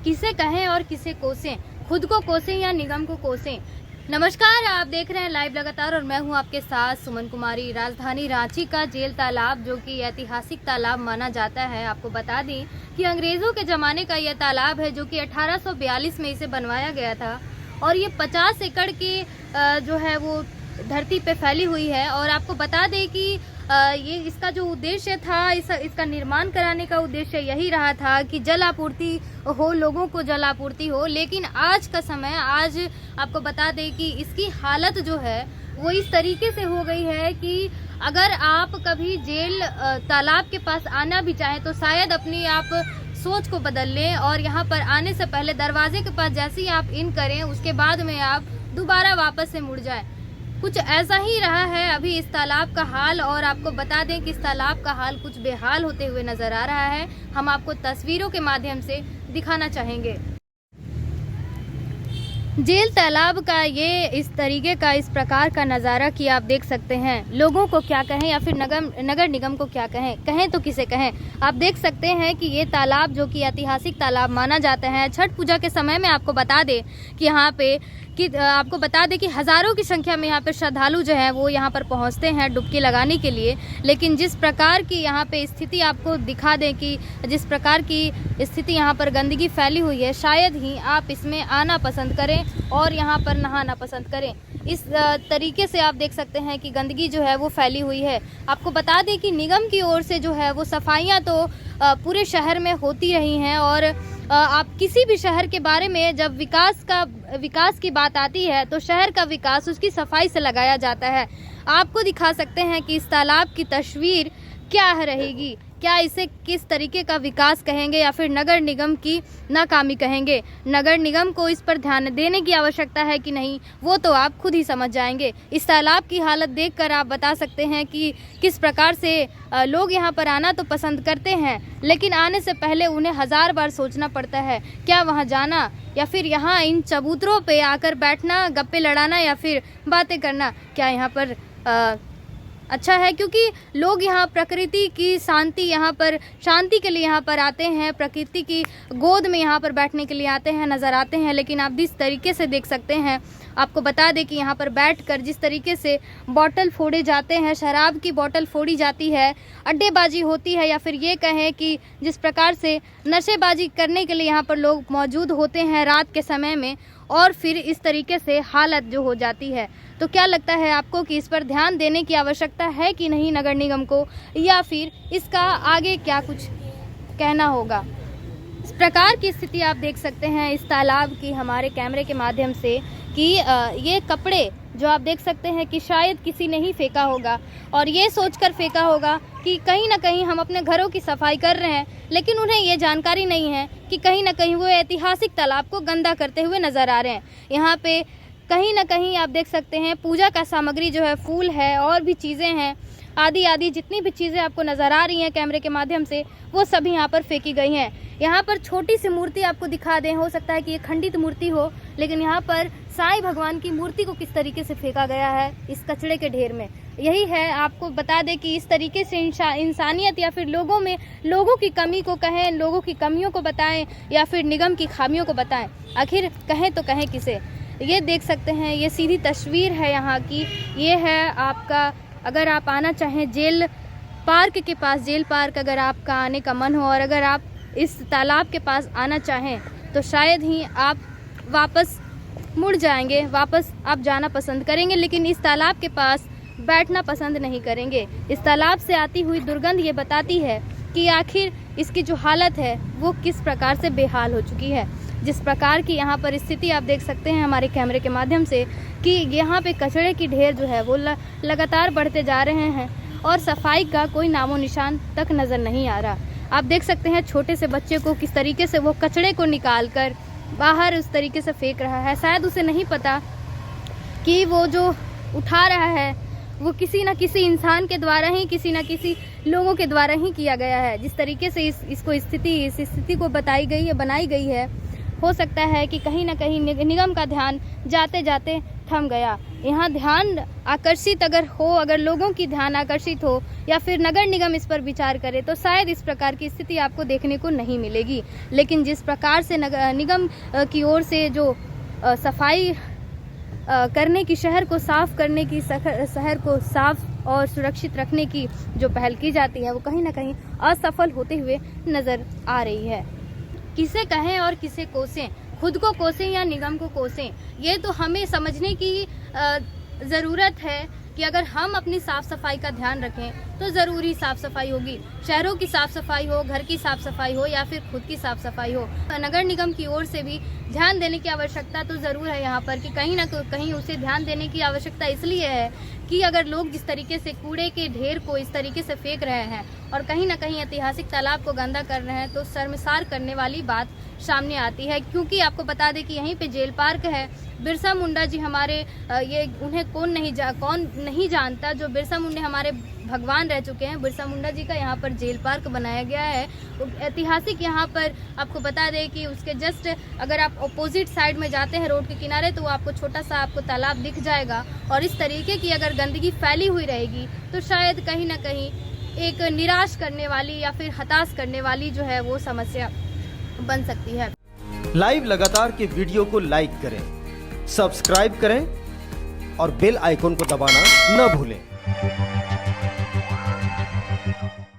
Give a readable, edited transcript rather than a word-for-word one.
किसे कहें और किसे कोसें, खुद को कोसें या निगम को कोसें। नमस्कार, आप देख रहे हैं लाइव लगातार और मैं हूं आपके साथ सुमन कुमारी। राजधानी रांची का जेल तालाब जो कि ऐतिहासिक तालाब माना जाता है, आपको बता दें कि अंग्रेजों के ज़माने का यह तालाब है जो कि 1842 में इसे बनवाया गया था और ये 50 एकड़ की जो है वो धरती पे फैली हुई है। और आपको बता दें कि ये इसका जो उद्देश्य था, इसका निर्माण कराने का उद्देश्य यही रहा था कि जल आपूर्ति हो, लोगों को जल आपूर्ति हो। लेकिन आज का समय, आज आपको बता दें कि इसकी हालत जो है वो इस तरीके से हो गई है कि अगर आप कभी जेल तालाब के पास आना भी चाहें तो शायद अपनी आप सोच को बदल लें और यहाँ पर आने से पहले दरवाजे के पास जैसे ही आप इन करें उसके बाद में आप दोबारा वापस से मुड़ जाएं। कुछ ऐसा ही रहा है अभी इस तालाब का हाल। और आपको बता दें कि इस तालाब का हाल कुछ बेहाल होते हुए नजर आ रहा है। हम आपको तस्वीरों के माध्यम से दिखाना चाहेंगे। जेल तालाब का ये इस तरीके का, इस प्रकार का नज़ारा कि आप देख सकते हैं। लोगों को क्या कहें या फिर नगर निगम को क्या कहें तो किसे कहें। आप देख सकते हैं कि ये तालाब जो कि ऐतिहासिक तालाब माना जाता है, छठ पूजा के समय में आपको बता दें कि यहाँ पे आपको बता दें कि हज़ारों की संख्या में यहाँ पे श्रद्धालु जो हैं वो यहाँ पर पहुँचते हैं डुबकी लगाने के लिए। लेकिन जिस प्रकार की यहाँ पे स्थिति आपको दिखा दें कि जिस प्रकार की स्थिति यहाँ पर गंदगी फैली हुई है, शायद ही आप इसमें आना पसंद करें और यहाँ पर नहाना पसंद करें। इस तरीके से आप देख सकते हैं कि गंदगी जो है वो फैली हुई है। आपको बता दें कि निगम की ओर से जो है वो सफाइयाँ तो पूरे शहर में होती रही हैं। और आप किसी भी शहर के बारे में जब विकास की बात आती है तो शहर का विकास उसकी सफाई से लगाया जाता है। आपको दिखा सकते हैं कि इस तालाब की तस्वीर क्या रहेगी, क्या इसे किस तरीके का विकास कहेंगे या फिर नगर निगम की नाकामी कहेंगे। नगर निगम को इस पर ध्यान देने की आवश्यकता है कि नहीं, वो तो आप खुद ही समझ जाएंगे। इस तालाब की हालत देखकर आप बता सकते हैं कि किस प्रकार से लोग यहाँ पर आना तो पसंद करते हैं, लेकिन आने से पहले उन्हें 1000 बार सोचना पड़ता है क्या वहाँ जाना या फिर यहाँ इन चबूतरों पे आकर बैठना, गप्पे लड़ाना या फिर बातें करना क्या यहाँ पर अच्छा है। क्योंकि लोग यहाँ प्रकृति की शांति के लिए यहाँ पर आते हैं, प्रकृति की गोद में यहाँ पर बैठने के लिए आते हैं, नज़र आते हैं। लेकिन आप जिस तरीके से देख सकते हैं, आपको बता दें कि यहाँ पर बैठकर जिस तरीके से बॉटल फोड़े जाते हैं, शराब की बॉटल फोड़ी जाती है, अड्डेबाजी होती है या फिर ये कहें कि जिस प्रकार से नशेबाजी करने के लिए यहाँ पर लोग मौजूद होते हैं रात के समय में, और फिर इस तरीके से हालत जो हो जाती है। तो क्या लगता है आपको कि इस पर ध्यान देने की आवश्यकता है कि नहीं नगर निगम को, या फिर इसका आगे क्या कुछ कहना होगा। इस प्रकार की स्थिति आप देख सकते हैं इस तालाब की हमारे कैमरे के माध्यम से कि ये कपड़े जो आप देख सकते हैं कि शायद किसी ने ही फेंका होगा और ये सोचकर फेंका होगा कि कहीं ना कहीं हम अपने घरों की सफाई कर रहे हैं, लेकिन उन्हें ये जानकारी नहीं है कि कहीं ना कहीं वो ऐतिहासिक तालाब को गंदा करते हुए नज़र आ रहे हैं। यहाँ पे कहीं ना कहीं आप देख सकते हैं पूजा का सामग्री जो है, फूल है और भी चीज़ें हैं, आदि जितनी भी चीज़ें आपको नज़र आ रही हैं कैमरे के माध्यम से, वो सभी यहाँ पर फेंकी गई हैं। यहाँ पर छोटी सी मूर्ति आपको दिखा दें, हो सकता है कि ये खंडित मूर्ति हो, लेकिन यहाँ पर साईं भगवान की मूर्ति को किस तरीके से फेंका गया है इस कचड़े के ढेर में। यही है, आपको बता दें कि इस तरीके से इंसानियत या फिर लोगों की कमी को कहें, लोगों की कमियों को बताएं या फिर निगम की खामियों को बताएं। आखिर कहें तो कहें किसे। ये देख सकते हैं, ये सीधी तस्वीर है यहाँ की। ये है आपका, अगर आप आना चाहें जेल पार्क के पास, जेल पार्क अगर आपका आने का मन हो और अगर आप इस तालाब के पास आना चाहें तो शायद ही आप वापस मुड़ जाएंगे, वापस आप जाना पसंद करेंगे, लेकिन इस तालाब के पास बैठना पसंद नहीं करेंगे। इस तालाब से आती हुई दुर्गंध ये बताती है कि आखिर इसकी जो हालत है वो किस प्रकार से बेहाल हो चुकी है। जिस प्रकार की यहाँ पर स्थिति आप देख सकते हैं हमारे कैमरे के माध्यम से कि यहाँ पे कचड़े की ढेर जो है वो लगातार बढ़ते जा रहे हैं और सफाई का कोई नामो निशान तक नज़र नहीं आ रहा। आप देख सकते हैं छोटे से बच्चे को किस तरीके से वो कचड़े को निकाल कर बाहर उस तरीके से फेंक रहा है। शायद उसे नहीं पता कि वो जो उठा रहा है वो किसी न किसी इंसान के द्वारा ही, किसी न किसी लोगों के द्वारा ही किया गया है। जिस तरीके से इस स्थिति को बनाई गई है, हो सकता है कि कहीं ना कहीं निगम का ध्यान जाते जाते थम गया। यहाँ ध्यान आकर्षित अगर लोगों की ध्यान आकर्षित हो या फिर नगर निगम इस पर विचार करे तो शायद इस प्रकार की स्थिति आपको देखने को नहीं मिलेगी। लेकिन जिस प्रकार से नगर निगम की ओर से जो सफाई करने की, शहर को साफ करने की, शहर को साफ और सुरक्षित रखने की जो पहल की जाती है वो कहीं ना कहीं असफल होते हुए नजर आ रही है। किसे कहें और किसे कोसें, खुद को कोसें या निगम को कोसें, ये तो हमें समझने की ज़रूरत है कि अगर हम अपनी साफ़ सफाई का ध्यान रखें तो ज़रूरी साफ़ सफाई होगी। शहरों की साफ़ सफाई हो, घर की साफ़ सफाई हो या फिर खुद की साफ़ सफाई हो, नगर निगम की ओर से भी ध्यान देने की आवश्यकता तो ज़रूर है यहाँ पर कि कहीं ना कहीं उसे ध्यान देने की आवश्यकता इसलिए है कि अगर लोग जिस तरीके से कूड़े के ढेर को इस तरीके से फेंक रहे हैं और कहीं ना कहीं ऐतिहासिक तालाब को गंदा कर रहे हैं तो शर्मसार करने वाली बात सामने आती है। क्योंकि आपको बता दें कि यहीं पे जेल पार्क है। बिरसा मुंडा जी हमारे उन्हें कौन नहीं जानता, जो बिरसा मुंडा हमारे भगवान रह चुके हैं। बिरसा मुंडा जी का यहाँ पर जेल पार्क बनाया गया है ऐतिहासिक। यहाँ पर आपको बता दें कि उसके जस्ट अगर आप अपोजिट साइड में जाते हैं रोड के किनारे तो आपको छोटा सा आपको तालाब दिख जाएगा। और इस तरीके की अगर गंदगी फैली हुई रहेगी तो शायद कहीं ना कहीं एक निराश करने वाली या फिर हताश करने वाली जो है वो समस्या बन सकती है। लाइव लगातार के वीडियो को लाइक करें, सब्सक्राइब करें और बेल आइकन को दबाना न भूलें।